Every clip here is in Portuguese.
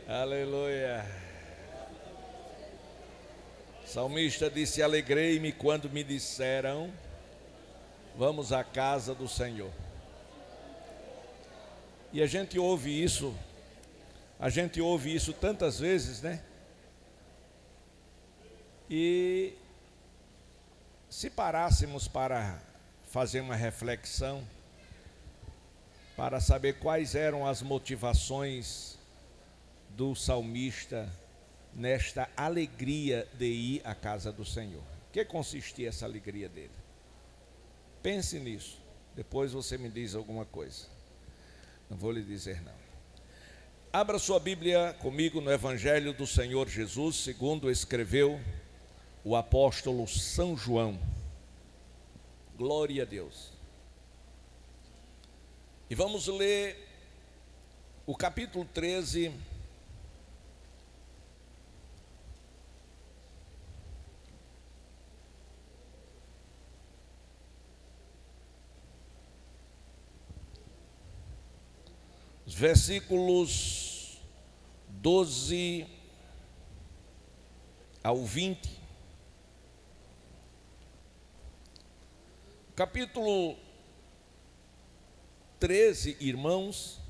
Aleluia. O salmista disse: alegrei-me quando me disseram, vamos à casa do Senhor. E a gente ouve isso tantas vezes, né? E se parássemos para fazer uma reflexão, para saber quais eram as motivações do salmista nesta alegria de ir à casa do Senhor. O que consistia essa alegria dele? Pense nisso, depois você me diz alguma coisa. Não vou lhe dizer não. Abra sua Bíblia comigo no Evangelho do Senhor Jesus, segundo escreveu o apóstolo São João. Glória a Deus. E vamos ler o capítulo 13, os versículos 12 ao 20. Capítulo 13, irmãos,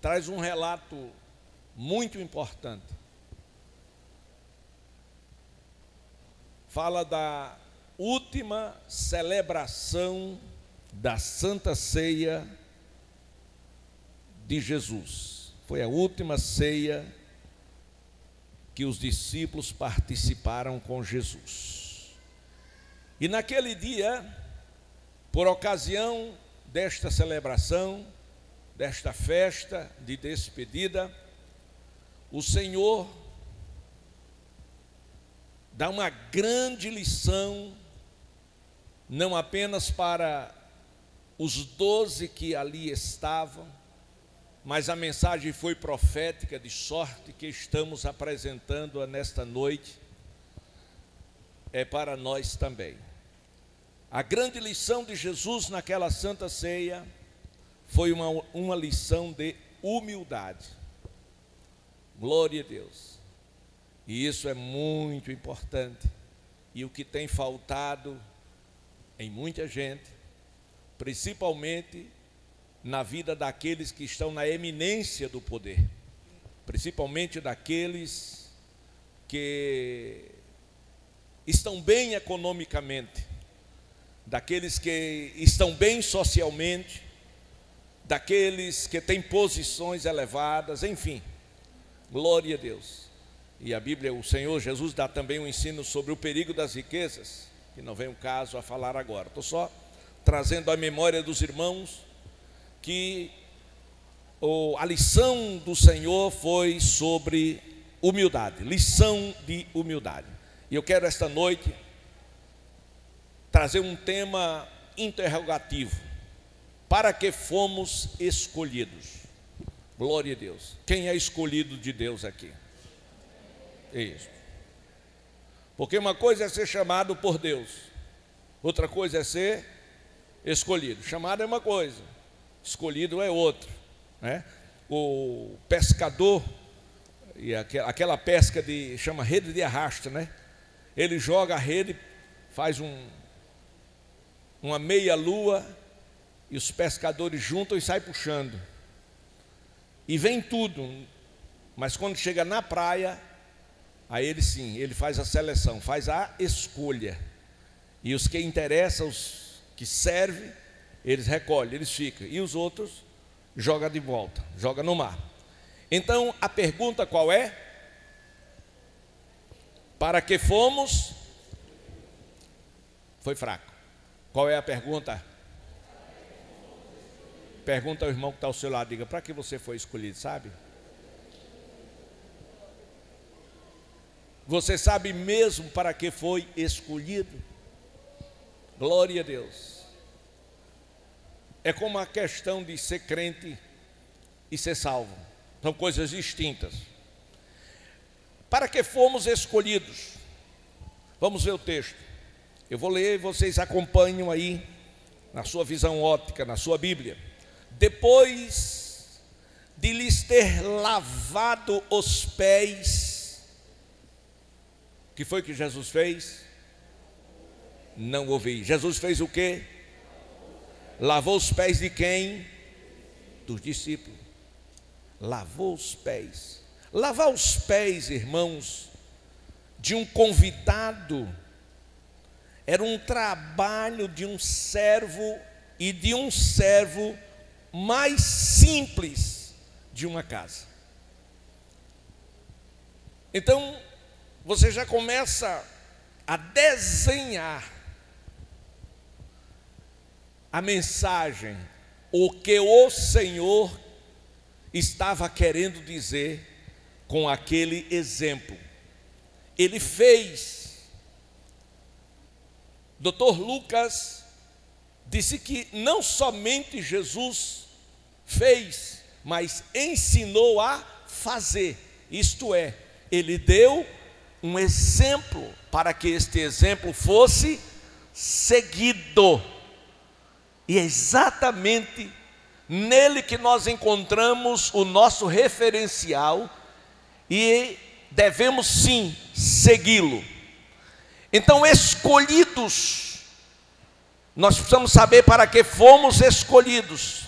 traz um relato muito importante. Fala da última celebração da Santa Ceia de Jesus. Foi a última ceia que os discípulos participaram com Jesus. E naquele dia, por ocasião desta celebração, desta festa de despedida, o Senhor dá uma grande lição, não apenas para os 12 que ali estavam, mas a mensagem foi profética, de sorte que estamos apresentando-a nesta noite, é para nós também. A grande lição de Jesus naquela Santa Ceia foi uma lição de humildade. Glória a Deus. E isso é muito importante. E o que tem faltado em muita gente, principalmente na vida daqueles que estão na eminência do poder, principalmente daqueles que estão bem economicamente, daqueles que estão bem socialmente, daqueles que têm posições elevadas, enfim, glória a Deus. E a Bíblia, o Senhor Jesus dá também um ensino sobre o perigo das riquezas, que não vem o caso a falar agora. Estou só trazendo à memória dos irmãos que a lição do Senhor foi sobre humildade, lição de humildade. E eu quero esta noite trazer um tema interrogativo: para que fomos escolhidos? Glória a Deus. Quem é escolhido de Deus aqui? É isso. Porque uma coisa é ser chamado por Deus, outra coisa é ser escolhido. Chamado é uma coisa, escolhido é outra, né? O pescador, e aquela pesca chama rede de arrasto, né? Ele joga a rede, faz uma meia lua, e os pescadores juntam e saem puxando, e vem tudo, mas quando chega na praia, aí ele faz a seleção, faz a escolha, e os que interessam, os que servem, eles recolhem, eles ficam, e os outros jogam de volta, jogam no mar. Então a pergunta qual é? Para que fomos? Foi fraco. Qual é a pergunta? Pergunta ao irmão que está ao seu lado, diga: para que você foi escolhido, sabe? Você sabe mesmo para que foi escolhido? Glória a Deus. É como a questão de ser crente e ser salvo, são coisas distintas. Para que fomos escolhidos? Vamos ver o texto. Eu vou ler e vocês acompanham aí na sua visão óptica, na sua Bíblia. depois de lhes ter lavado os pés, o que foi que Jesus fez? Não ouvi. Jesus fez o quê? Lavou os pés de quem? Dos discípulos. Lavou os pés. Lavar os pés, irmãos, de um convidado era um trabalho de um servo, e de um servo mais simples de uma casa. Então, você já começa a desenhar a mensagem, o que o Senhor estava querendo dizer com aquele exemplo. Ele fez. Dr. Lucas disse que não somente Jesus fez, mas ensinou a fazer. Isto é, ele deu um exemplo para que este exemplo fosse seguido. E é exatamente nele que nós encontramos o nosso referencial e devemos sim segui-lo. Então, escolhidos, nós precisamos saber para que fomos escolhidos.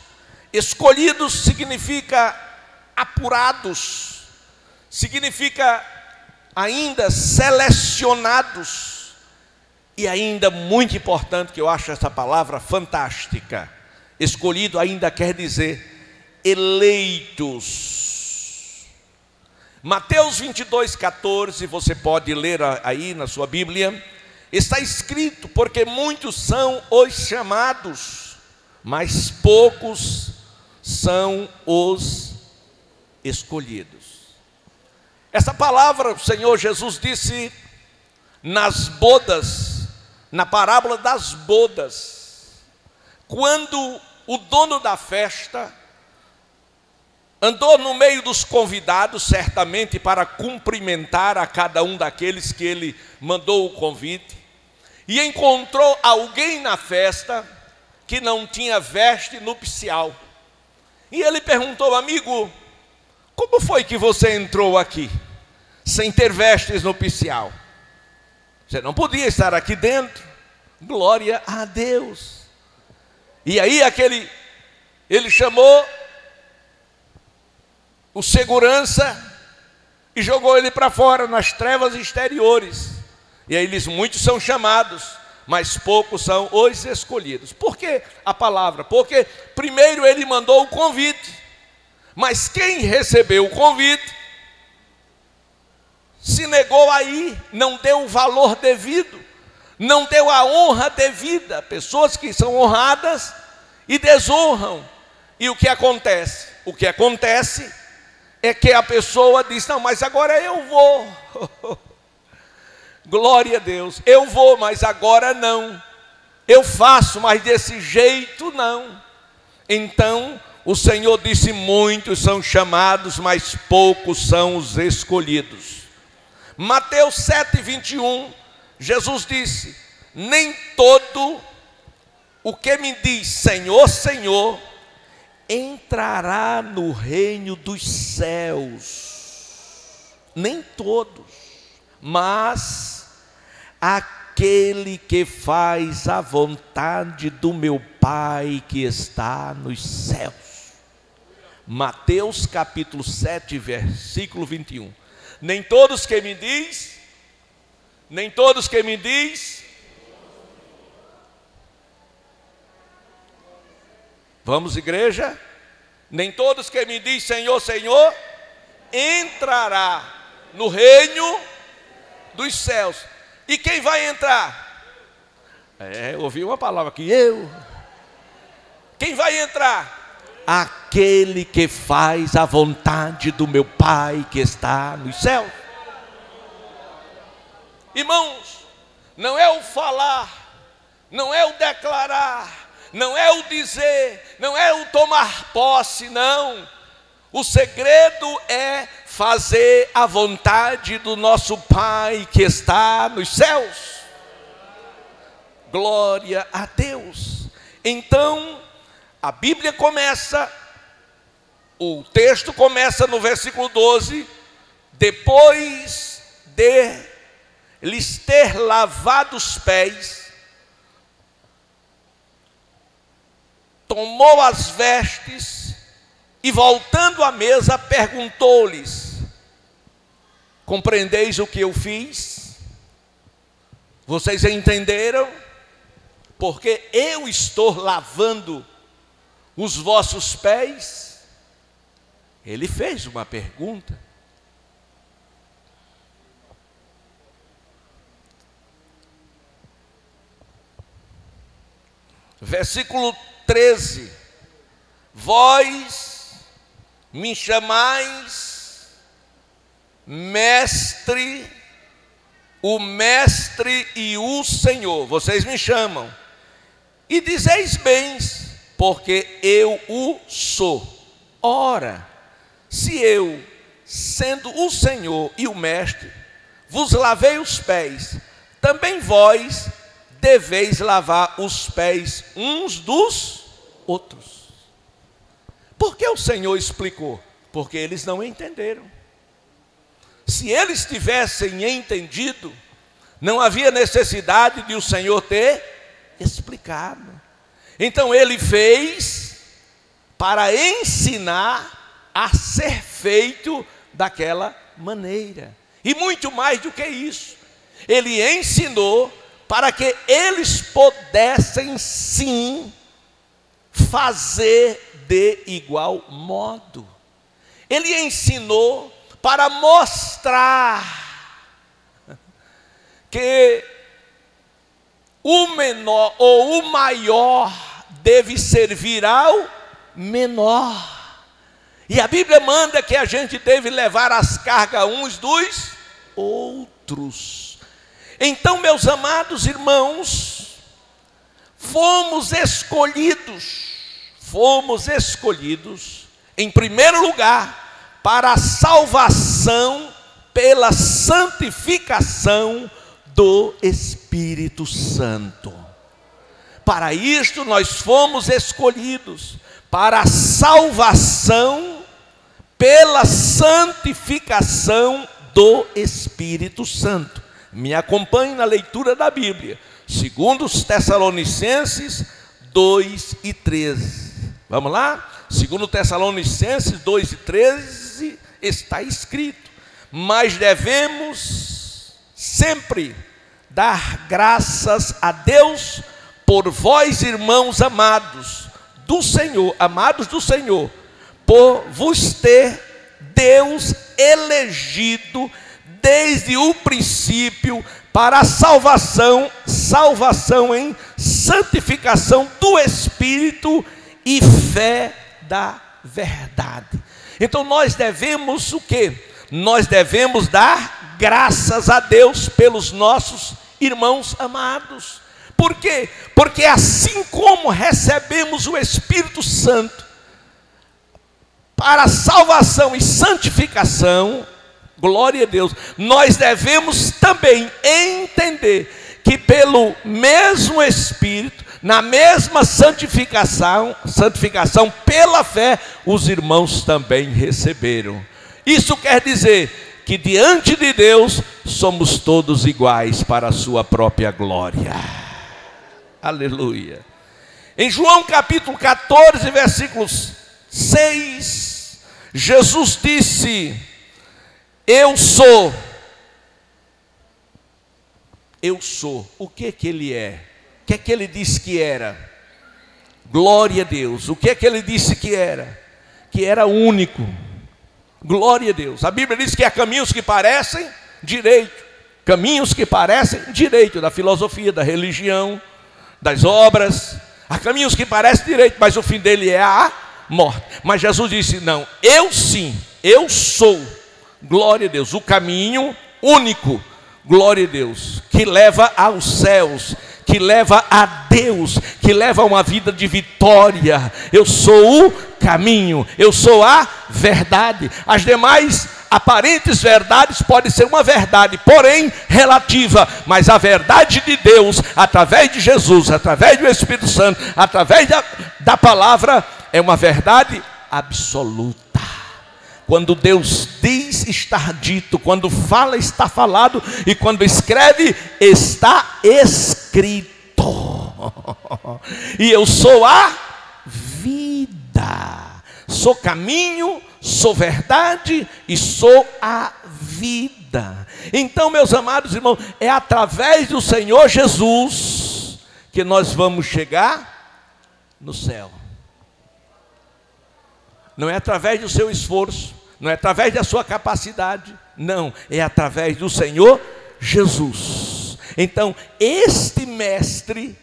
Escolhidos significa apurados, significa ainda selecionados, e ainda muito importante, que eu acho essa palavra fantástica, escolhido ainda quer dizer eleitos. Mateus 22:14, você pode ler aí na sua Bíblia, está escrito: porque muitos são os chamados, mas poucos são os escolhidos. Essa palavra o Senhor Jesus disse nas bodas, na parábola das bodas, quando o dono da festa andou no meio dos convidados, certamente para cumprimentar a cada um daqueles que ele mandou o convite, e encontrou alguém na festa que não tinha veste nupcial. E ele perguntou: amigo, como foi que você entrou aqui sem ter vestes nupcial? Você não podia estar aqui dentro. Glória a Deus. E aí ele chamou o segurança e jogou ele para fora, nas trevas exteriores. E aí eles: muitos são chamados, mas poucos são os escolhidos. Por que a palavra? Porque primeiro ele mandou o convite, mas quem recebeu o convite se negou a ir, não deu o valor devido, não deu a honra devida. Pessoas que são honradas e desonram. E o que acontece? O que acontece é que a pessoa diz: não, mas agora eu vou. Glória a Deus, eu vou, mas agora não. Eu faço, mas desse jeito não. Então o Senhor disse: muitos são chamados, mas poucos são os escolhidos. Mateus 7:21, Jesus disse: nem todo o que me diz Senhor, Senhor, entrará no reino dos céus. Nem todos, mas aquele que faz a vontade do meu Pai que está nos céus. Mateus capítulo 7, versículo 21. Nem todos que me diz, nem todos que me diz. Vamos, igreja? Nem todos que me diz Senhor, Senhor, entrará no reino dos céus. E quem vai entrar? Ouvi uma palavra aqui, eu. Quem vai entrar? Aquele que faz a vontade do meu Pai que está nos céus. Irmãos, não é o falar, não é o declarar, não é o dizer, não é o tomar posse, não. O segredo é fazer a vontade do nosso Pai que está nos céus. Glória a Deus. Então, A Bíblia começa, o texto começa no versículo 12, depois de lhes ter lavado os pés, tomou as vestes e, voltando à mesa, perguntou-lhes: compreendeis o que eu fiz? Vocês entenderam? Porque eu estou lavando os vossos pés? Ele fez uma pergunta. Versículo 13: vós me chamais mestre, o mestre e o Senhor. Vocês me chamam, e dizeis bem, porque eu o sou. Ora, se eu, sendo o Senhor e o mestre, vos lavei os pés, também vós deveis lavar os pés uns dos outros. Por que o Senhor explicou? Porque eles não entenderam. Se eles tivessem entendido, não havia necessidade de o Senhor ter explicado. Então ele fez para ensinar a ser feito daquela maneira. E muito mais do que isso, ele ensinou para que eles pudessem sim fazer de igual modo. Ele ensinou para mostrar que o menor ou o maior deve servir ao menor. E a Bíblia manda que a gente deve levar as cargas uns dos outros. Então, meus amados irmãos, fomos escolhidos, em primeiro lugar, para a salvação pela santificação do Espírito Santo. Para isto nós fomos escolhidos, para a salvação pela santificação do Espírito Santo. Me acompanhe na leitura da Bíblia, segundo os Tessalonicenses 2:13. Vamos lá? Segundo Tessalonicenses 2:13 está escrito: mas devemos sempre dar graças a Deus por vós, irmãos amados do Senhor, por vos ter Deus elegido desde o princípio para a salvação em santificação do Espírito e fé da verdade. Então nós devemos o quê? Nós devemos dar graças a Deus pelos nossos irmãos amados. Por quê? Porque assim como recebemos o Espírito Santo para a salvação e santificação, glória a Deus, nós devemos também entender que pelo mesmo Espírito, na mesma santificação pela fé, os irmãos também receberam. Isso quer dizer que diante de Deus somos todos iguais para a sua própria glória. Aleluia. Em João capítulo 14, versículos 6, Jesus disse: eu sou. Eu sou. O que que ele é? O que é que ele disse que era? Glória a Deus. O que é que ele disse que era? Que era único. Glória a Deus. A Bíblia diz que há caminhos que parecem direito. Caminhos que parecem direito da filosofia, da religião, das obras. Há caminhos que parecem direito, mas o fim dele é a morte. Mas Jesus disse: não, eu sim, eu sou. Glória a Deus, o caminho único, glória a Deus, que leva aos céus, que leva a Deus, que leva a uma vida de vitória. Eu sou o caminho, eu sou a verdade. As demais aparentes verdades podem ser uma verdade, porém relativa, mas a verdade de Deus, através de Jesus, através do Espírito Santo, através da palavra, é uma verdade absoluta. Quando Deus diz, está dito. Quando fala, está falado. E quando escreve, está escrito. E eu sou a vida. Sou caminho, sou verdade e sou a vida. Então, meus amados irmãos, é através do Senhor Jesus que nós vamos chegar no céu. Não é através do seu esforço, não é através da sua capacidade, não, é através do Senhor Jesus. Então, este mestre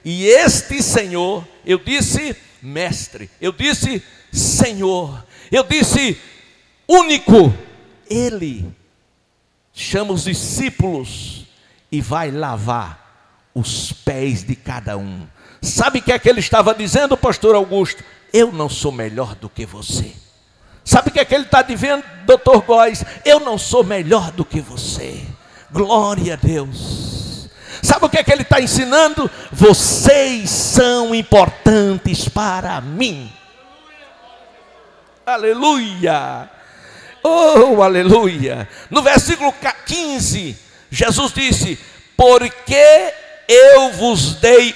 e este Senhor, eu disse mestre, eu disse Senhor, eu disse único, ele chama os discípulos e vai lavar os pés de cada um. Sabe o que é que ele estava dizendo, pastor Augusto? Eu não sou melhor do que você. Sabe o que é que ele está dizendo, doutor Góes? Eu não sou melhor do que você. Glória a Deus. Sabe o que é que ele está ensinando? Vocês são importantes para mim. Aleluia. Oh, aleluia. No versículo 15, Jesus disse: porque eu vos dei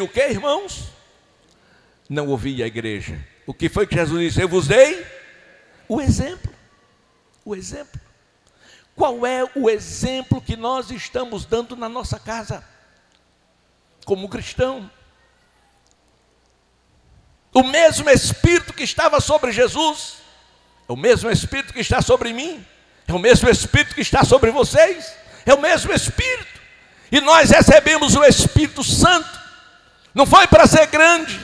o que, irmãos? Não ouvi a igreja. O que foi que Jesus disse? Eu vos dei o exemplo. O exemplo. Qual é o exemplo que nós estamos dando na nossa casa? Como cristão. O mesmo Espírito que estava sobre Jesus, é o mesmo Espírito que está sobre mim, é o mesmo Espírito que está sobre vocês, é o mesmo Espírito. E nós recebemos o Espírito Santo. Não foi para ser grande,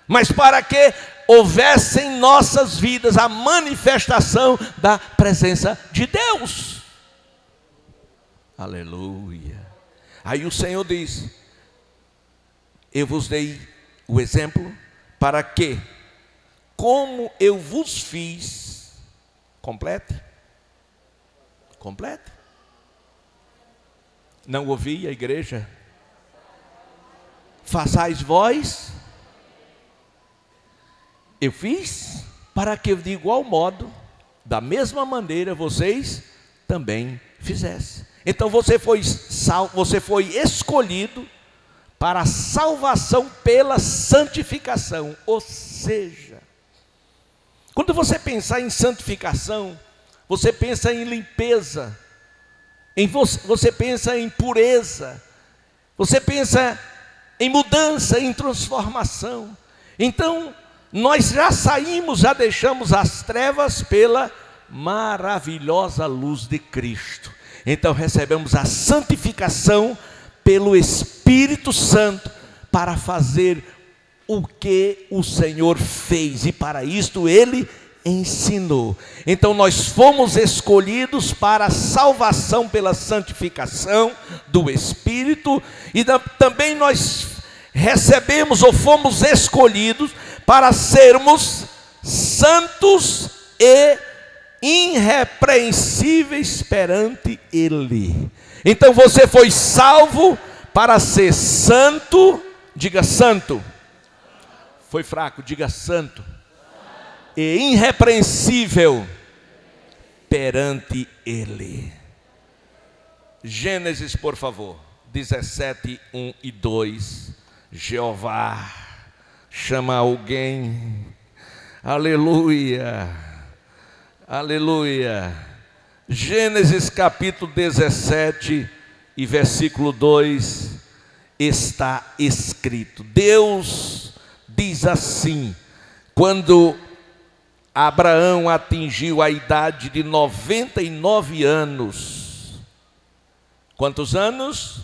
mas para que houvesse em nossas vidas a manifestação da presença de Deus. Aleluia. Aí o Senhor diz: eu vos dei o exemplo para que, como eu vos fiz, complete. Não ouvi a igreja? Façais vós, eu fiz, para que de igual modo, da mesma maneira, vocês também fizessem. Então você foi escolhido para a salvação pela santificação. Ou seja, quando você pensar em santificação, você pensa em limpeza, você pensa em pureza, você pensa em mudança, em transformação. Então, nós já saímos, já deixamos as trevas pela maravilhosa luz de Cristo. Então, recebemos a santificação pelo Espírito Santo para fazer o que o Senhor fez, e para isto Ele ensinou. Então nós fomos escolhidos para a salvação pela santificação do Espírito, e também nós recebemos ou fomos escolhidos para sermos santos e irrepreensíveis perante Ele. Então você foi salvo para ser santo, diga santo. Foi fraco, diga santo. E irrepreensível perante Ele. Gênesis, por favor, 17, 1 e 2. Jeová chama alguém. Aleluia, aleluia. Gênesis capítulo 17 e versículo 2, está escrito. Deus diz assim: quando Abraão atingiu a idade de 99 anos. Quantos anos?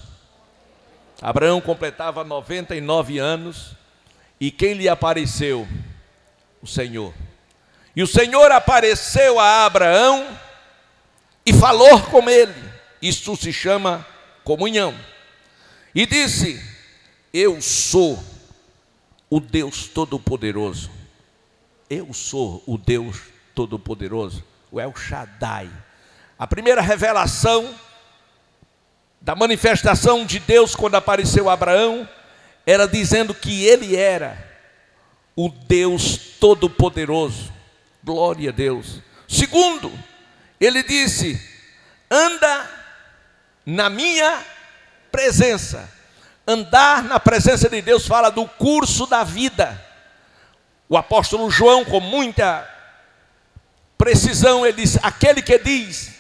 Abraão completava 99 anos. E quem lhe apareceu? O Senhor. E o Senhor apareceu a Abraão e falou com ele. Isto se chama comunhão. E disse: eu sou o Deus Todo-Poderoso. eu sou o Deus Todo-Poderoso, o El Shaddai. A primeira revelação da manifestação de Deus quando apareceu a Abraão era dizendo que ele era o Deus Todo-Poderoso. Glória a Deus. Segundo, ele disse: anda na minha presença. Andar na presença de Deus fala do curso da vida. O apóstolo João, com muita precisão, ele diz: aquele que diz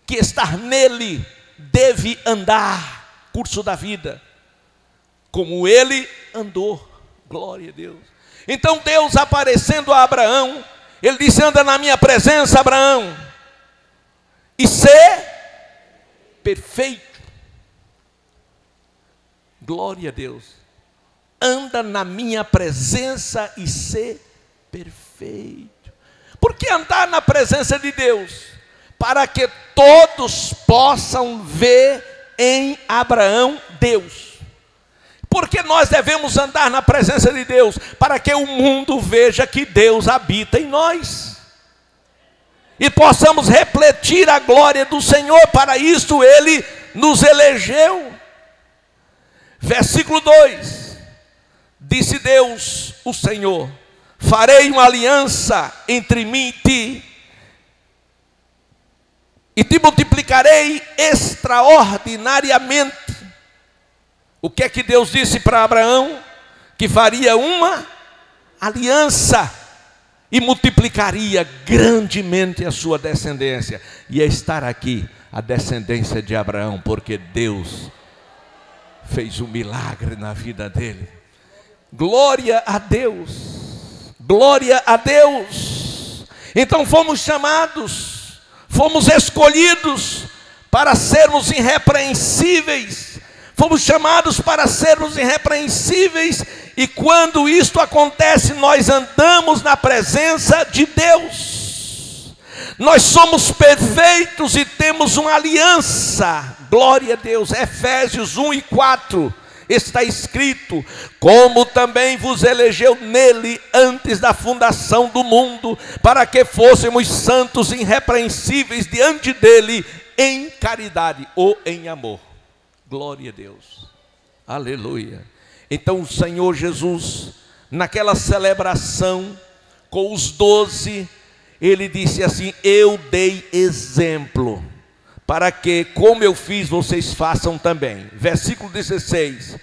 que estar nele deve andar, curso da vida, como ele andou. Glória a Deus. Então Deus aparecendo a Abraão, ele disse: anda na minha presença, Abraão, e ser perfeito. Glória a Deus. Anda na minha presença e ser perfeito. Por que andar na presença de Deus? Para que todos possam ver em Abraão Deus. Porque nós devemos andar na presença de Deus? Para que o mundo veja que Deus habita em nós. E possamos refletir a glória do Senhor. Para isso Ele nos elegeu. Versículo 2. Disse Deus, o Senhor: farei uma aliança entre mim e ti, e te multiplicarei extraordinariamente. O que é que Deus disse para Abraão? Que faria uma aliança e multiplicaria grandemente a sua descendência. E estar aqui a descendência de Abraão, porque Deus fez um milagre na vida dele. Glória a Deus, glória a Deus. Então fomos chamados, fomos escolhidos para sermos irrepreensíveis. Fomos chamados para sermos irrepreensíveis. E quando isto acontece, nós andamos na presença de Deus. Nós somos perfeitos e temos uma aliança. Glória a Deus. Efésios 1:4 está escrito: como também vos elegeu nele antes da fundação do mundo, para que fôssemos santos e irrepreensíveis diante dele em caridade ou em amor. Glória a Deus. Aleluia. Então o Senhor Jesus, naquela celebração com os 12, ele disse assim: eu dei exemplo, para que, como eu fiz, vocês façam também. Versículo 16.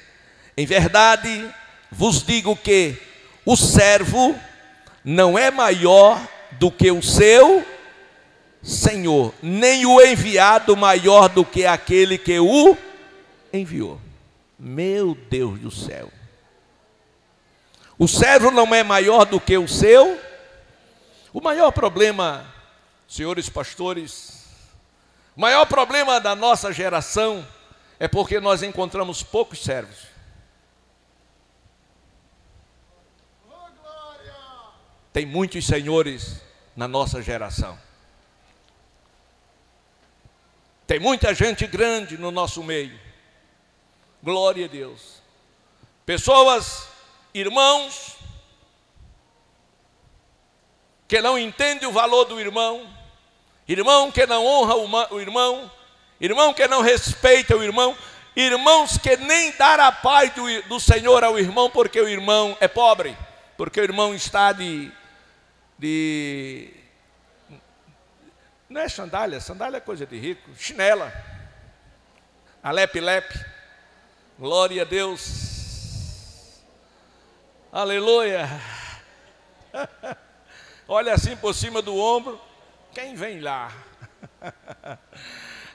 Em verdade vos digo que o servo não é maior do que o seu Senhor, nem o enviado maior do que aquele que o enviou. Meu Deus do céu. O servo não é maior do que o seu. O maior problema, senhores pastores, o maior problema da nossa geração é porque nós encontramos poucos servos. Tem muitos senhores na nossa geração. Tem muita gente grande no nosso meio. Glória a Deus. Pessoas, irmãos, que não entendem o valor do irmão, irmão que não honra o irmão, irmão que não respeita o irmão, irmãos que nem dar a paz do Senhor ao irmão, porque o irmão é pobre, porque o irmão está não é sandália, sandália é coisa de rico, chinela, a lepe-lepe. Glória a Deus. Aleluia. Olha assim por cima do ombro, quem vem lá?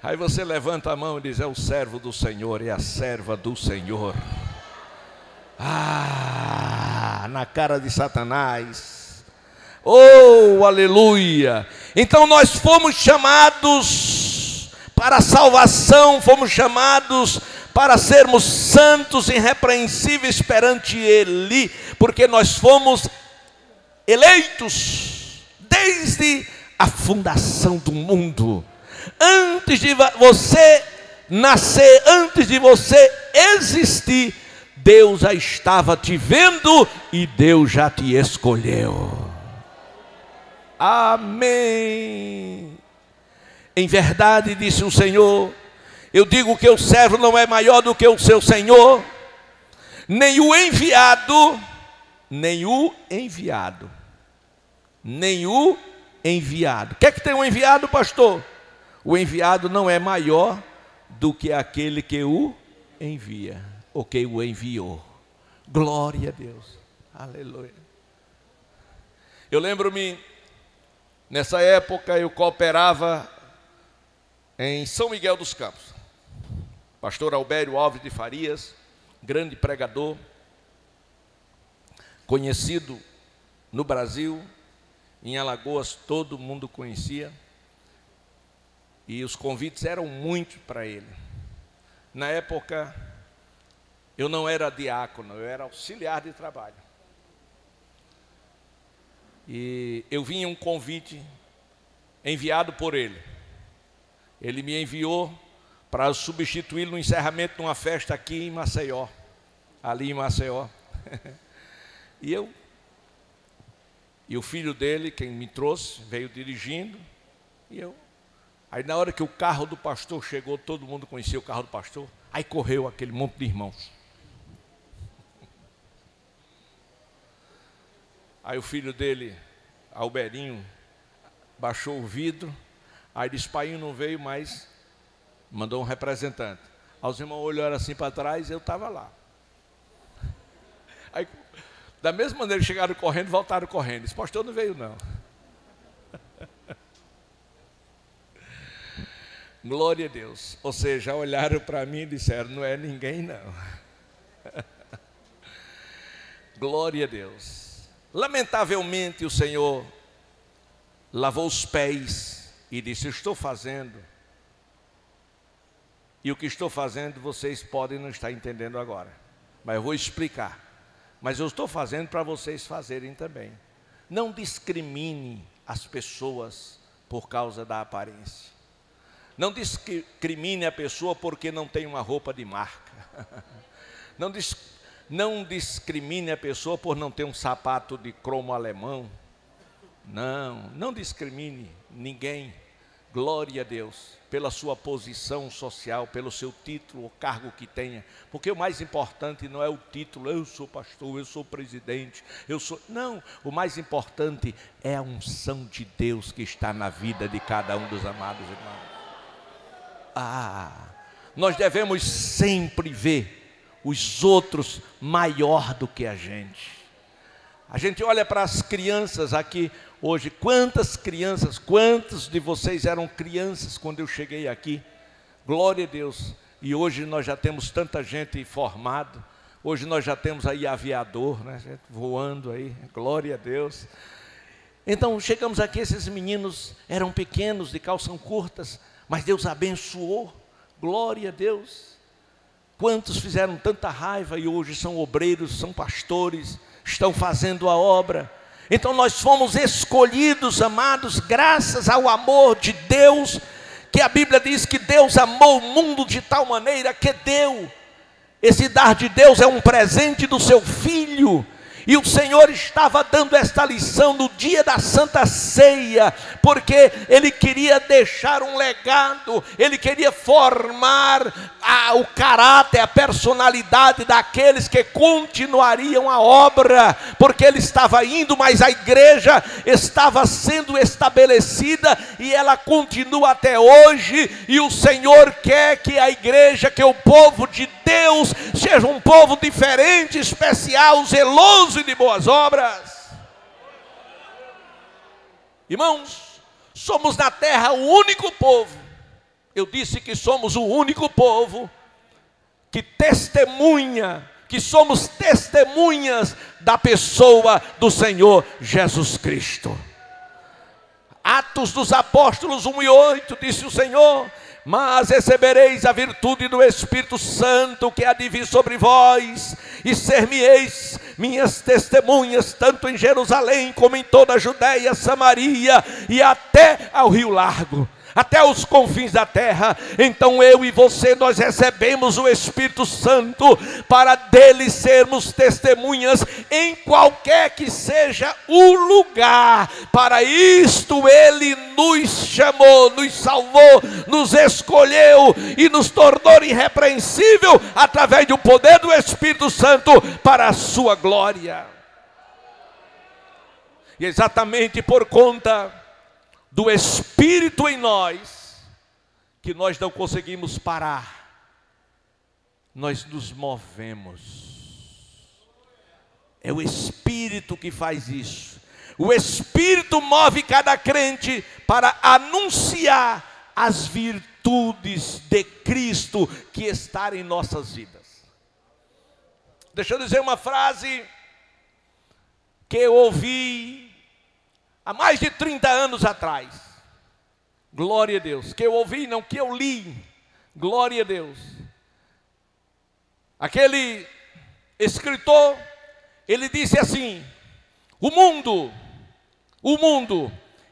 Aí você levanta a mão e diz: é o servo do Senhor, é a serva do Senhor. Na cara de Satanás. Oh, aleluia. Então nós fomos chamados para a salvação, fomos chamados para sermos santos e irrepreensíveis perante Ele, porque nós fomos eleitos desde a fundação do mundo. Antes de você nascer, antes de você existir, Deus já estava te vendo e Deus já te escolheu. Amém. Em verdade, disse o Senhor, eu digo que o servo não é maior do que o seu senhor, nem o enviado, nem o enviado. O que é que tem um enviado, pastor? O enviado não é maior do que aquele que o envia, ou que o enviou. Glória a Deus, aleluia. Eu lembro-me, nessa época eu cooperava em São Miguel dos Campos. Pastor Albério Alves de Farias, grande pregador, conhecido no Brasil, em Alagoas todo mundo conhecia, e os convites eram muitos para ele. Na época, eu não era diácono, eu era auxiliar de trabalho. E eu vinha um convite enviado por ele. Ele me enviou para substituí-lo no encerramento de uma festa aqui em Maceió, ali em Maceió. E o filho dele, quem me trouxe, veio dirigindo, aí na hora que o carro do pastor chegou, todo mundo conhecia o carro do pastor, aí correu aquele monte de irmãos. Aí o filho dele, Alberinho, baixou o vidro, aí disse, pai, não veio, mas mandou um representante. Aí os irmãos olharam assim para trás, eu estava lá. Aí, da mesma maneira, chegaram correndo, voltaram correndo. Esse pastor não veio, não. Glória a Deus. Ou seja, olharam para mim e disseram, não é ninguém, não. Glória a Deus. Lamentavelmente, o Senhor lavou os pés e disse, estou fazendo. E o que estou fazendo, vocês podem não estar entendendo agora. Mas eu vou explicar. Mas eu estou fazendo para vocês fazerem também. Não discrimine as pessoas por causa da aparência. Não discrimine a pessoa porque não tem uma roupa de marca. Não discrimine a pessoa por não ter um sapato de cromo alemão. Não discrimine ninguém. Glória a Deus, pela sua posição social, pelo seu título ou cargo que tenha. Porque o mais importante não é o título, eu sou pastor, eu sou presidente, Não, o mais importante é a unção de Deus que está na vida de cada um dos amados irmãos. Nós devemos sempre ver os outros maior do que a gente. A gente olha para as crianças aqui hoje, quantos de vocês eram crianças quando eu cheguei aqui? Glória a Deus. E hoje nós já temos tanta gente formada. Hoje nós já temos aí aviador, né? Gente voando aí, glória a Deus. Então chegamos aqui, esses meninos eram pequenos, de calção curtas, mas Deus abençoou, glória a Deus. Quantos fizeram tanta raiva e hoje são obreiros, são pastores, estão fazendo a obra. Então nós fomos escolhidos, amados, graças ao amor de Deus, que a Bíblia diz que Deus amou o mundo de tal maneira que deu. Esse dar de Deus é um presente do seu Filho. E o Senhor estava dando esta lição no dia da Santa Ceia, porque Ele queria deixar um legado, Ele queria formar o caráter, a personalidade daqueles que continuariam a obra, porque Ele estava indo, mas a igreja estava sendo estabelecida e ela continua até hoje, e o Senhor quer que a igreja, que o povo de Deus seja um povo diferente, especial, zeloso e de boas obras. Irmãos, somos na terra o único povo, eu disse que somos o único povo que testemunha, que somos testemunhas da pessoa do Senhor Jesus Cristo. Atos dos Apóstolos 1:8, disse o Senhor, mas recebereis a virtude do Espírito Santo que há de vir sobre vós, e ser-me-eis minhas testemunhas, tanto em Jerusalém como em toda a Judéia, Samaria e até ao Rio Largo. até os confins da terra. Então eu e você, nós recebemos o Espírito Santo para dele sermos testemunhas em qualquer que seja o lugar. Para isto ele nos chamou, nos salvou, nos escolheu e nos tornou irrepreensível através do poder do Espírito Santo para a sua glória. E exatamente por conta do Espírito em nós, que nós não conseguimos parar, nós nos movemos. É o Espírito que faz isso. O Espírito move cada crente para anunciar as virtudes de Cristo que estão em nossas vidas. Deixa eu dizer uma frase que eu ouvi há mais de 30 anos atrás. Glória a Deus. Que eu ouvi, não que eu li. Glória a Deus. Aquele escritor, ele disse assim: o mundo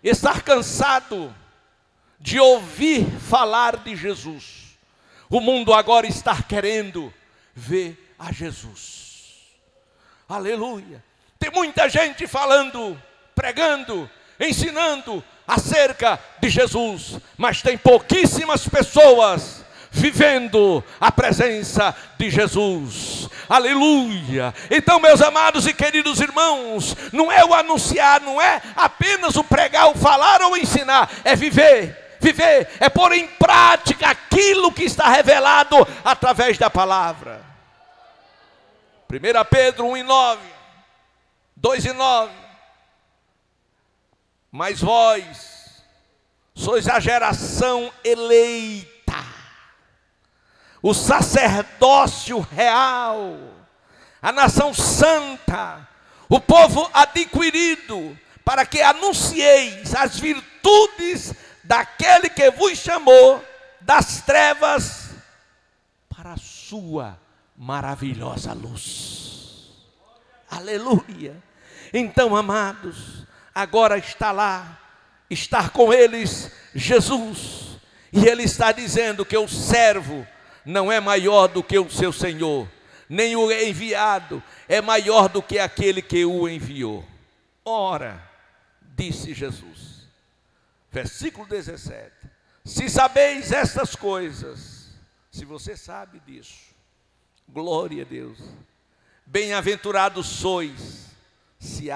está cansado de ouvir falar de Jesus. O mundo agora está querendo ver a Jesus. Aleluia. Tem muita gente falando, pregando, ensinando acerca de Jesus, mas tem pouquíssimas pessoas vivendo a presença de Jesus. Aleluia. Então, meus amados e queridos irmãos, não é o anunciar, não é apenas o pregar, o falar ou ensinar, é viver, é pôr em prática aquilo que está revelado através da palavra. 1 Pedro 1:9, 2:9. Mas vós sois a geração eleita, o sacerdócio real, a nação santa, o povo adquirido, para que anuncieis as virtudes daquele que vos chamou das trevas para a sua maravilhosa luz. Aleluia. Então, amados, agora está com eles Jesus, e ele está dizendo que o servo não é maior do que o seu Senhor, nem o enviado é maior do que aquele que o enviou. Ora, disse Jesus, versículo 17: se sabeis estas coisas, se você sabe disso, glória a Deus, bem-aventurados sois, se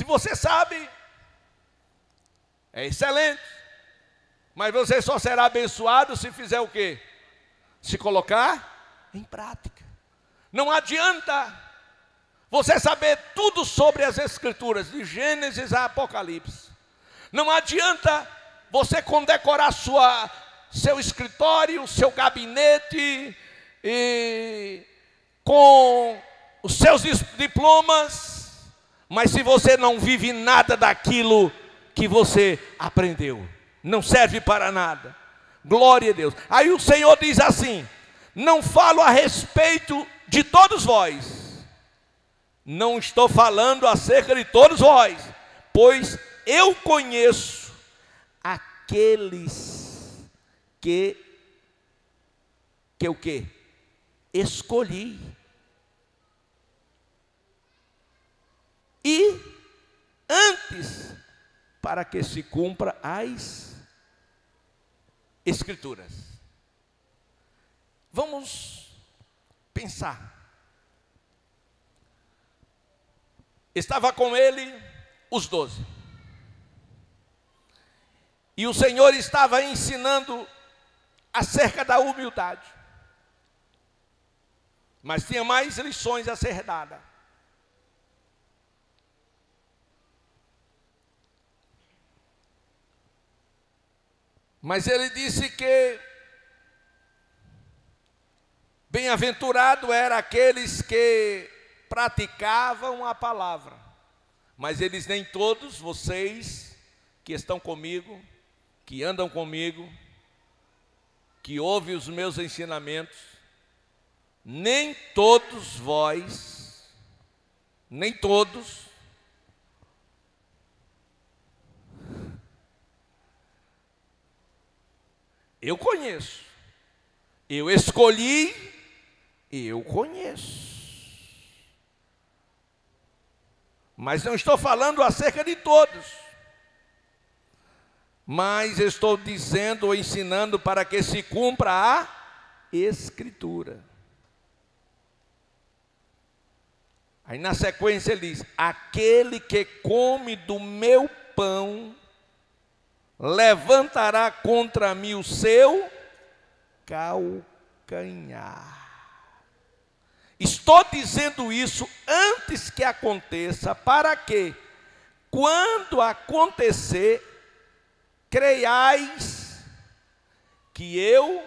você sabe, é excelente, mas você só será abençoado se fizer o quê? Se colocar em prática. Não adianta você saber tudo sobre as Escrituras, de Gênesis a Apocalipse. Não adianta você condecorar seu escritório, seu gabinete, e com os seus diplomas, mas se você não vive nada daquilo que você aprendeu, não serve para nada. Glória a Deus. Aí o Senhor diz assim: não falo a respeito de todos vós, não estou falando acerca de todos vós, pois eu conheço aqueles que o quê? Escolhi. E antes, para que se cumpra as Escrituras. Vamos pensar. Estava com ele os 12. E o Senhor estava ensinando acerca da humildade. Mas tinha mais lições a ser dadas. Mas ele disse que bem-aventurado eram aqueles que praticavam a palavra. Mas eles nem todos, vocês que estão comigo, que andam comigo, que ouvem os meus ensinamentos, nem todos vós, nem todos Eu conheço. Eu escolhi, eu conheço. Mas não estou falando acerca de todos. Mas estou dizendo ou ensinando para que se cumpra a Escritura. Aí na sequência ele diz: aquele que come do meu pão levantará contra mim o seu calcanhar. Estou dizendo isso antes que aconteça, para que, quando acontecer, creiais que eu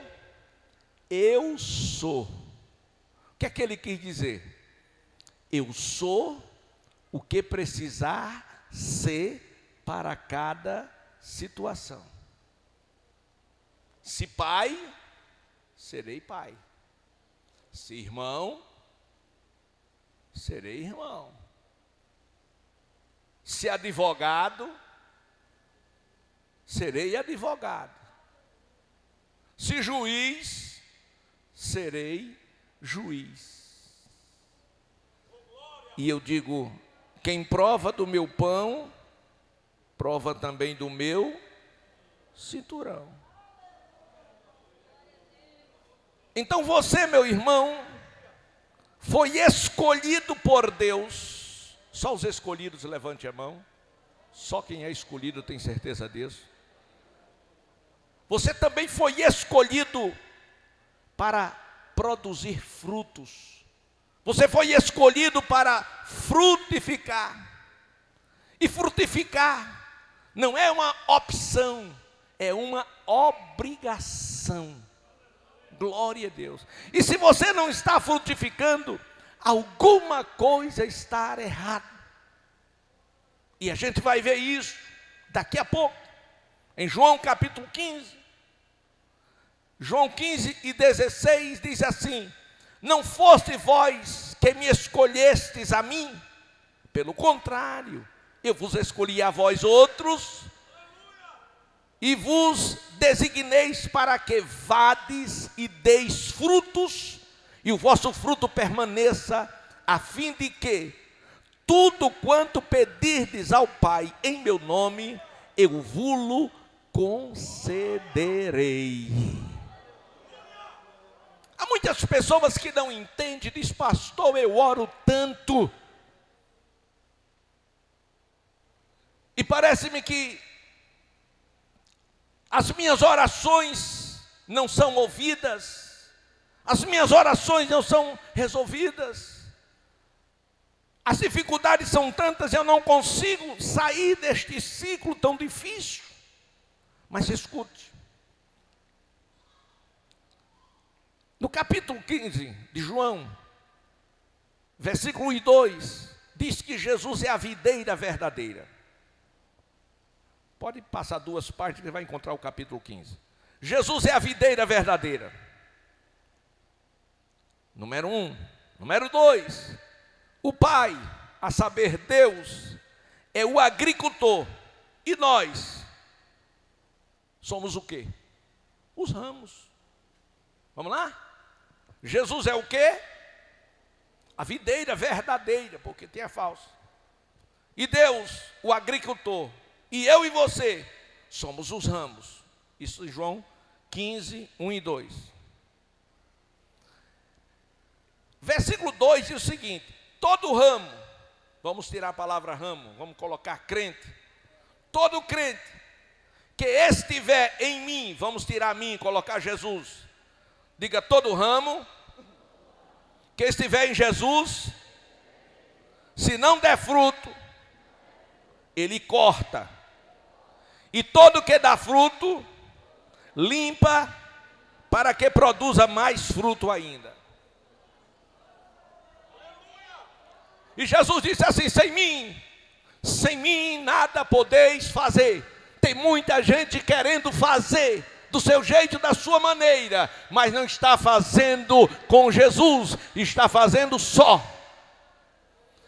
sou. O que é que ele quis dizer? Eu sou o que precisar ser para cada situação. Se pai, serei pai. Se irmão, serei irmão. Se advogado, serei advogado. Se juiz, serei juiz. E eu digo: quem prova do meu pão, prova também do meu cinturão. Então você, meu irmão, foi escolhido por Deus. Só os escolhidos, levante a mão. Só quem é escolhido tem certeza disso. Você também foi escolhido para produzir frutos. Você foi escolhido para frutificar. E frutificar não é uma opção, é uma obrigação. Glória a Deus. E se você não está frutificando, alguma coisa está errada. E a gente vai ver isso daqui a pouco, em João capítulo 15. João 15:16 diz assim: não foste vós que me escolhestes a mim, pelo contrário, eu vos escolhi a vós outros, e vos designeis para que vades e deis frutos, e o vosso fruto permaneça, a fim de que tudo quanto pedirdes ao Pai em meu nome, eu vulo concederei. Há muitas pessoas que não entendem, diz: pastor, eu oro tanto, e parece-me que as minhas orações não são ouvidas, as minhas orações não são resolvidas, as dificuldades são tantas, eu não consigo sair deste ciclo tão difícil. Mas escute, no capítulo 15 de João, versículo 1 e 2, diz que Jesus é a videira verdadeira. Pode passar duas partes que vai encontrar o capítulo 15. Jesus é a videira verdadeira. Número 1. Número 2. O Pai, a saber Deus, é o agricultor. E nós somos o quê? Os ramos. Vamos lá? Jesus é o quê? A videira verdadeira, porque tem a falsa. E Deus, o agricultor. E eu e você somos os ramos. Isso em João 15, 1 e 2. Versículo 2 diz o seguinte: todo ramo, vamos tirar a palavra ramo, vamos colocar crente. Todo crente que estiver em mim, vamos tirar mim e colocar Jesus. Diga: todo ramo que estiver em Jesus, se não der fruto, ele corta. E todo que dá fruto, limpa, para que produza mais fruto ainda. E Jesus disse assim: sem mim nada podeis fazer. Tem muita gente querendo fazer do seu jeito, da sua maneira, mas não está fazendo com Jesus, está fazendo só.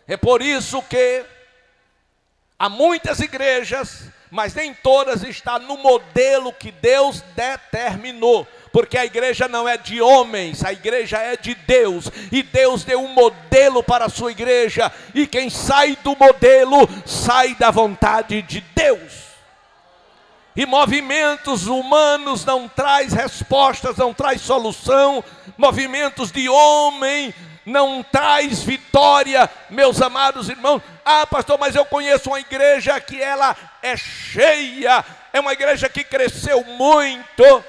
É por isso que há muitas igrejas mas nem todas estão no modelo que Deus determinou. Porque a igreja não é de homens, a igreja é de Deus. E Deus deu um modelo para a sua igreja. E quem sai do modelo, sai da vontade de Deus. E movimentos humanos não traz respostas, não traz solução. Movimentos de homem não traz vitória, meus amados irmãos. Ah, pastor, mas eu conheço uma igreja que ela é cheia. É uma igreja que cresceu muito.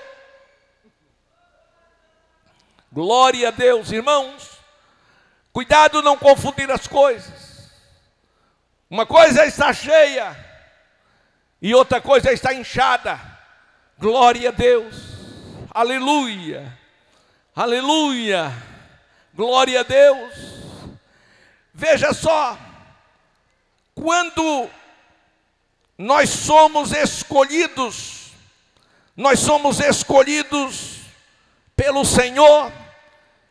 Glória a Deus, irmãos. Cuidado não confundir as coisas. Uma coisa é estar cheia e outra coisa é estar inchada. Glória a Deus. Aleluia. Aleluia. Glória a Deus. Veja só, quando nós somos escolhidos pelo Senhor,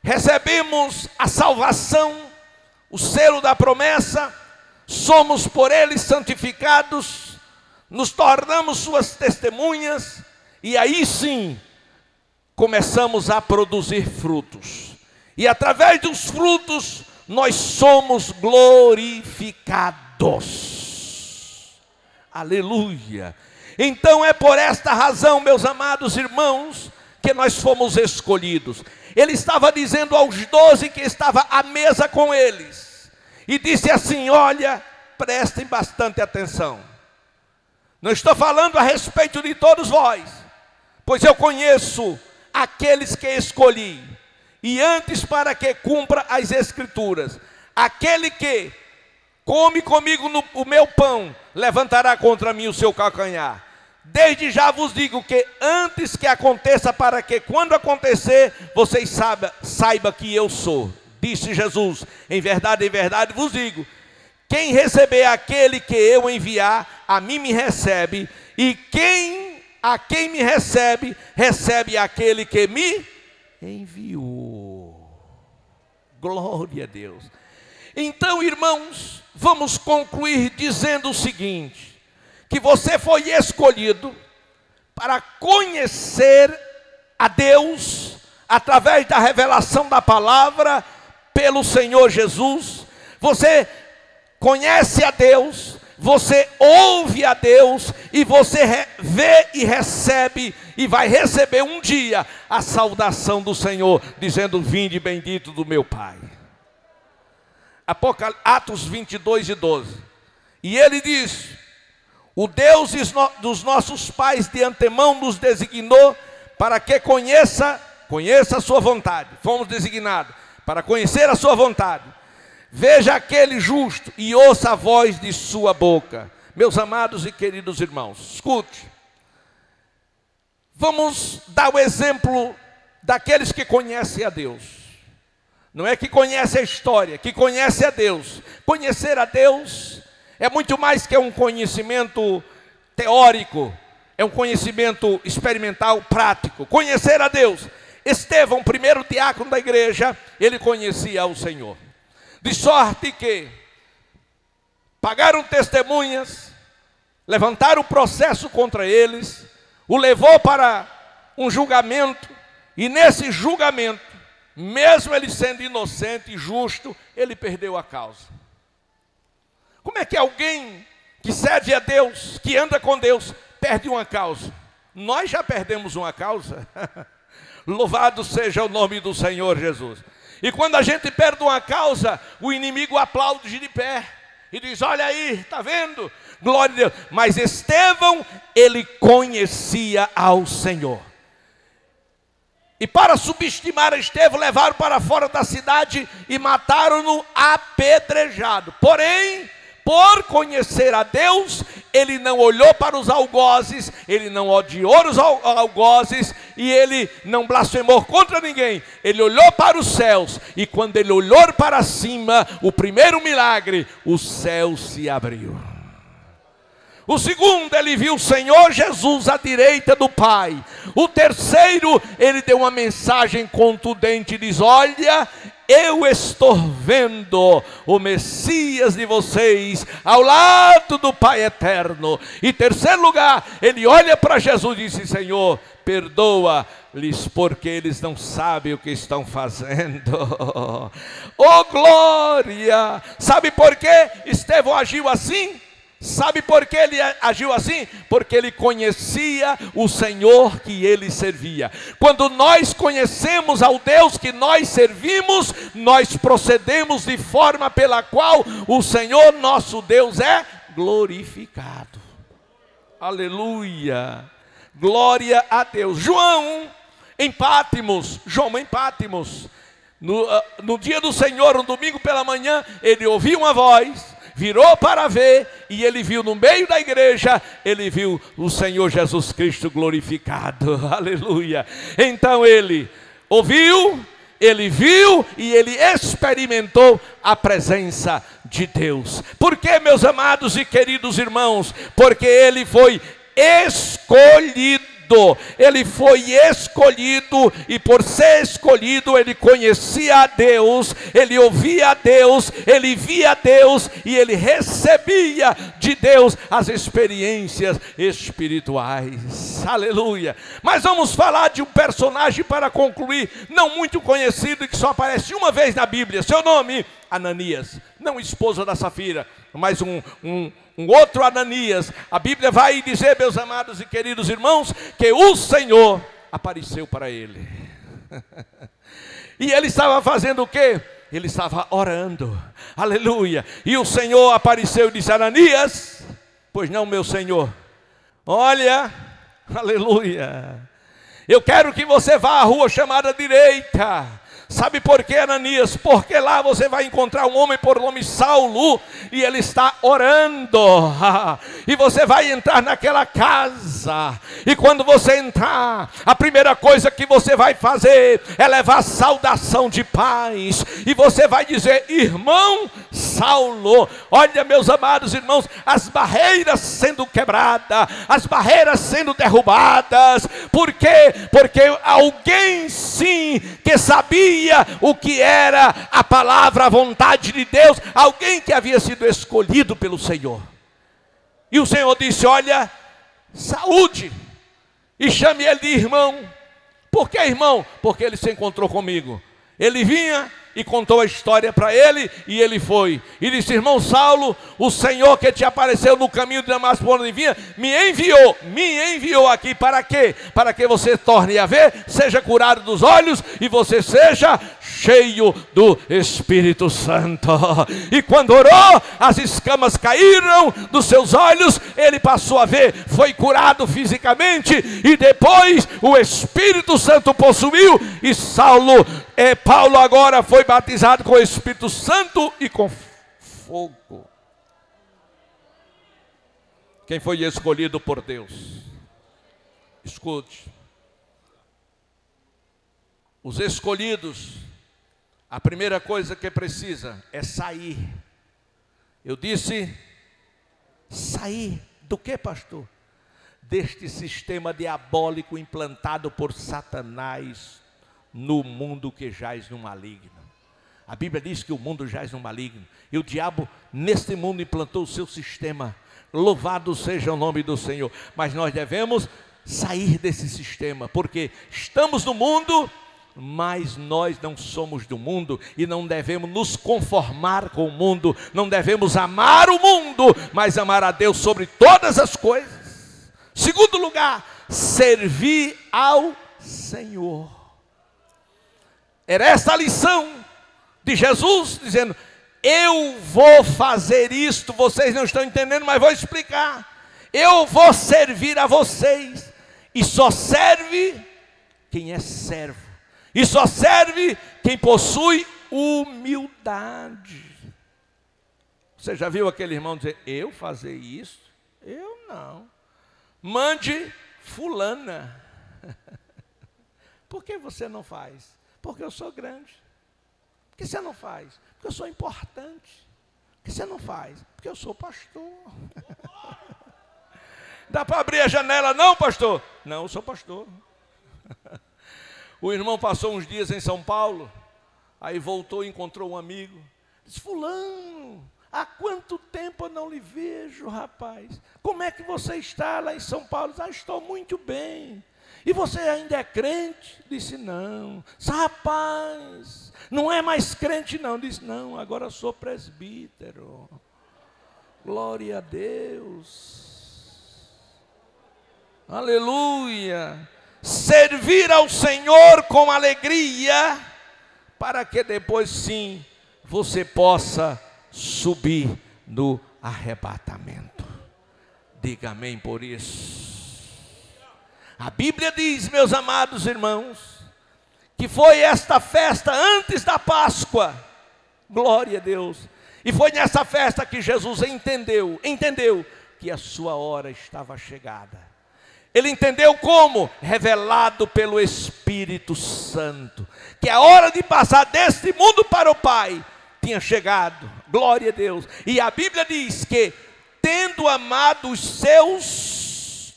recebemos a salvação, o selo da promessa, somos por Ele santificados, nos tornamos suas testemunhas, e aí sim, começamos a produzir frutos. E através dos frutos, nós somos glorificados. Aleluia. Então é por esta razão, meus amados irmãos, que nós fomos escolhidos. Ele estava dizendo aos 12 que estava à mesa com eles, e disse assim: olha, prestem bastante atenção. Não estou falando a respeito de todos vós, pois eu conheço aqueles que escolhi, e antes para que cumpra as escrituras. Aquele que come comigo o meu pão, levantará contra mim o seu calcanhar. Desde já vos digo que antes que aconteça, para que quando acontecer, vocês saibam que eu sou. Disse Jesus: em verdade vos digo, quem receber aquele que eu enviar, a mim me recebe, e a quem me recebe, recebe aquele que me enviou. Glória a Deus. Então, irmãos, vamos concluir dizendo o seguinte: que você foi escolhido para conhecer a Deus através da revelação da palavra pelo Senhor Jesus. Você conhece a Deus, você ouve a Deus, e você vê e recebe, e vai receber um dia a saudação do Senhor, dizendo: vinde bendito do meu Pai. Atos 22:12. E ele diz: o Deus dos nossos pais de antemão nos designou para que conheça a sua vontade. Fomos designados para conhecer a sua vontade. Veja aquele justo e ouça a voz de sua boca. Meus amados e queridos irmãos, escute. Vamos dar o exemplo daqueles que conhecem a Deus. Não é que conhece a história, que conhece a Deus. Conhecer a Deus é muito mais que um conhecimento teórico, é um conhecimento experimental, prático. Conhecer a Deus. Estevão, primeiro diácono da igreja, ele conhecia o Senhor. De sorte que pagaram testemunhas, levantaram processo contra eles, o levou para um julgamento, e nesse julgamento, mesmo ele sendo inocente e justo, ele perdeu a causa. Como é que alguém que serve a Deus, que anda com Deus, perde uma causa? Nós já perdemos uma causa. Louvado seja o nome do Senhor Jesus. E quando a gente perde uma causa, o inimigo aplaude de pé e diz: olha aí, está vendo? Glória a Deus. Mas Estevão, ele conhecia ao Senhor. E para subestimar Estevão, levaram para fora da cidade e mataram-no apedrejado. Porém, por conhecer a Deus, ele não olhou para os algozes, ele não odiou os algozes, e ele não blasfemou contra ninguém. Ele olhou para os céus, e quando ele olhou para cima, o primeiro milagre, o céu se abriu. O segundo, ele viu o Senhor Jesus à direita do Pai. O terceiro, ele deu uma mensagem contundente, diz: olha, eu estou vendo o Messias de vocês ao lado do Pai eterno. E terceiro lugar, ele olha para Jesus e disse: Senhor, perdoa-lhes, porque eles não sabem o que estão fazendo. Oh glória! Sabe por que Estevão agiu assim? Sabe por que ele agiu assim? Porque ele conhecia o Senhor que ele servia. Quando nós conhecemos ao Deus que nós servimos, nós procedemos de forma pela qual o Senhor nosso Deus é glorificado. Aleluia! Glória a Deus. João em Pátimos, no dia do Senhor, um domingo pela manhã, ele ouviu uma voz, virou para ver, e ele viu no meio da igreja, ele viu o Senhor Jesus Cristo glorificado. Aleluia! Então ele ouviu, ele viu e ele experimentou a presença de Deus. Por que, meus amados e queridos irmãos? Porque ele foi escolhido. Ele foi escolhido, e por ser escolhido, ele conhecia a Deus, ele ouvia a Deus, ele via a Deus, e ele recebia de Deus as experiências espirituais. Aleluia! Mas vamos falar de um personagem para concluir, não muito conhecido, e que só aparece uma vez na Bíblia. Seu nome, Ananias. Não esposa da Safira, mas um outro Ananias. A Bíblia vai dizer, meus amados e queridos irmãos, que o Senhor apareceu para ele. E ele estava fazendo o quê? Ele estava orando. Aleluia! E o Senhor apareceu e disse: Ananias. Pois não, meu Senhor. Olha, aleluia, eu quero que você vá à rua chamada direita. Sabe por quê, Ananias? Porque lá você vai encontrar um homem por nome Saulo, e ele está orando. E você vai entrar naquela casa, e quando você entrar, a primeira coisa que você vai fazer é levar saudação de paz, e você vai dizer: irmão Saulo. Olha, meus amados irmãos, as barreiras sendo quebradas, as barreiras sendo derrubadas. Por quê? Porque alguém sim que sabia o que era a palavra, a vontade de Deus, alguém que havia sido escolhido pelo Senhor. E o Senhor disse: olha, saúde, e chame ele de irmão. Por que irmão? Porque ele se encontrou comigo. Ele vinha e contou a história para ele, e ele foi e disse: irmão Saulo, o Senhor que te apareceu no caminho de Damasco por onde vinha, me enviou aqui. Para quê? Para que você torne a ver, seja curado dos olhos, e você seja cheio do Espírito Santo. E quando orou, as escamas caíram dos seus olhos, ele passou a ver, foi curado fisicamente, e depois o Espírito Santo possuiu, e Paulo agora foi batizado com o Espírito Santo e com fogo. Quem foi escolhido por Deus? Escute. Os escolhidos, a primeira coisa que precisa é sair. Eu disse sair do que, pastor? Deste sistema diabólico implantado por Satanás no mundo que jaz no maligno. A Bíblia diz que o mundo jaz no maligno, e o diabo neste mundo implantou o seu sistema. Louvado seja o nome do Senhor. Mas nós devemos sair desse sistema, porque estamos no mundo, mas nós não somos do mundo, e não devemos nos conformar com o mundo, não devemos amar o mundo, mas amar a Deus sobre todas as coisas. Segundo lugar, servir ao Senhor. Era essa a lição de Jesus, dizendo: eu vou fazer isto, vocês não estão entendendo, mas vou explicar. Eu vou servir a vocês, e só serve quem é servo, e só serve quem possui humildade. Você já viu aquele irmão dizer: eu fazer isso? Eu não. Mande fulana. Por que você não faz? Porque eu sou grande. Por que você não faz? Porque eu sou importante. Por que você não faz? Porque eu sou pastor. Dá para abrir a janela não, pastor? Não, eu sou pastor. O irmão passou uns dias em São Paulo, Aí voltou e encontrou um amigo. Disse: fulano, há quanto tempo eu não lhe vejo, rapaz? Como é que você está lá em São Paulo? Ah, estou muito bem. E você ainda é crente? Disse: não. Rapaz, não é mais crente não. Disse: não, agora sou presbítero. Glória a Deus. Aleluia. Servir ao Senhor com alegria, para que depois sim você possa subir no arrebatamento. Diga amém por isso. A Bíblia diz, meus amados irmãos, que foi esta festa antes da Páscoa. Glória a Deus. E foi nessa festa que Jesus entendeu que a sua hora estava chegada. Ele entendeu como? Revelado pelo Espírito Santo, que a hora de passar deste mundo para o Pai tinha chegado. Glória a Deus. E a Bíblia diz que tendo amado os seus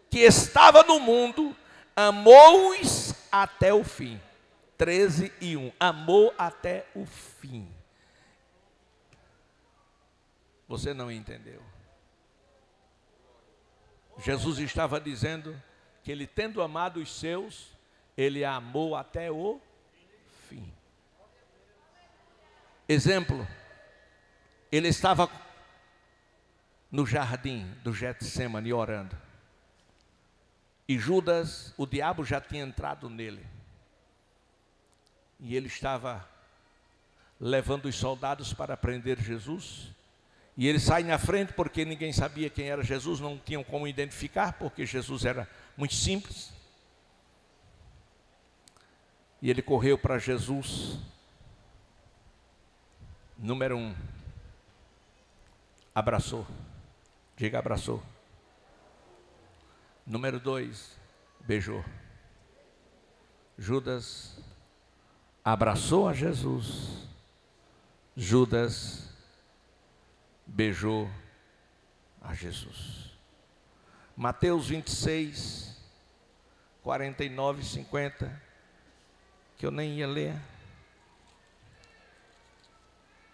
que estava no mundo, amou-os até o fim. 13:1. Amou até o fim. Você não entendeu? Jesus estava dizendo que ele, tendo amado os seus, ele amou até o fim. Exemplo, ele estava no jardim do Getsemane orando. E Judas, o diabo já tinha entrado nele. E ele estava levando os soldados para prender Jesus. E ele sai na frente porque ninguém sabia quem era Jesus, não tinham como identificar, porque Jesus era muito simples. E ele correu para Jesus. Número 1, abraçou. Diga: abraçou. Número 2, beijou. Judas abraçou a Jesus. Judas beijou a Jesus. Mateus 26, 49 e 50, que eu nem ia ler,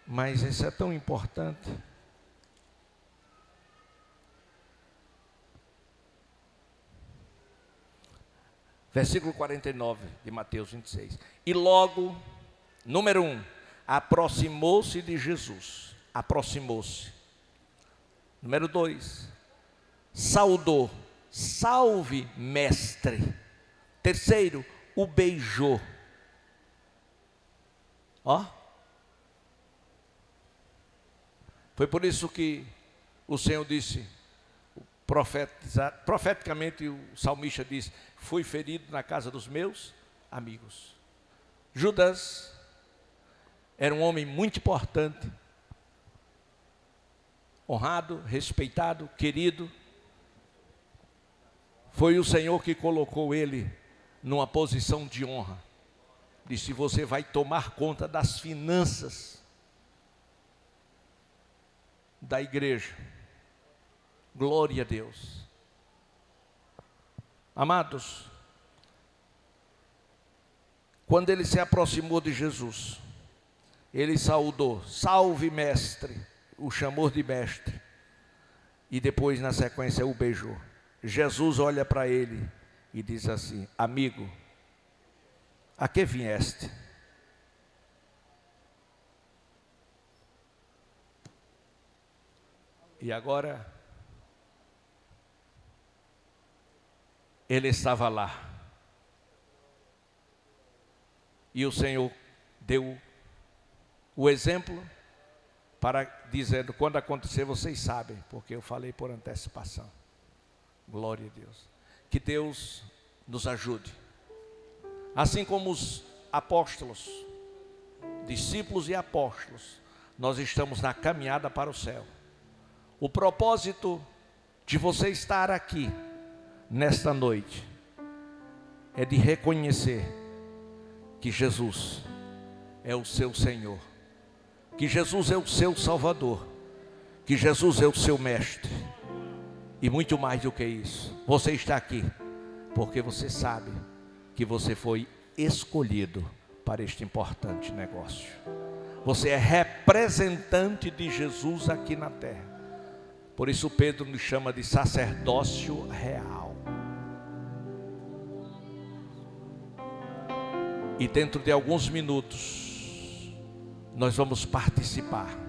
mas isso é tão importante. Versículo 49 de Mateus 26. E logo, número 1, aproximou-se de Jesus. Aproximou-se. Número 2, saudou. Salve, mestre. Terceiro, o beijou. Ó. Foi por isso que o Senhor disse, profeticamente o salmista diz: fui ferido na casa dos meus amigos. Judas era um homem muito importante, honrado, respeitado, querido. Foi o Senhor que colocou ele numa posição de honra. Disse: você vai tomar conta das finanças da igreja. Glória a Deus. Amados, quando ele se aproximou de Jesus, ele saudou: salve, mestre. O chamou de mestre. E depois, na sequência, o beijou. Jesus olha para ele e diz assim: amigo, a que vieste? E agora, ele estava lá. E o Senhor deu o exemplo para dizendo: quando acontecer vocês sabem, porque eu falei por antecipação. Glória a Deus. Que Deus nos ajude. Assim como os apóstolos, discípulos e apóstolos, nós estamos na caminhada para o céu. O propósito de você estar aqui nesta noite é de reconhecer que Jesus é o seu Senhor, que Jesus é o seu Salvador, que Jesus é o seu Mestre. E muito mais do que isso, você está aqui porque você sabe que você foi escolhido para este importante negócio. Você é representante de Jesus aqui na terra. Por isso Pedro nos chama de sacerdócio real. E dentro de alguns minutos, nós vamos participar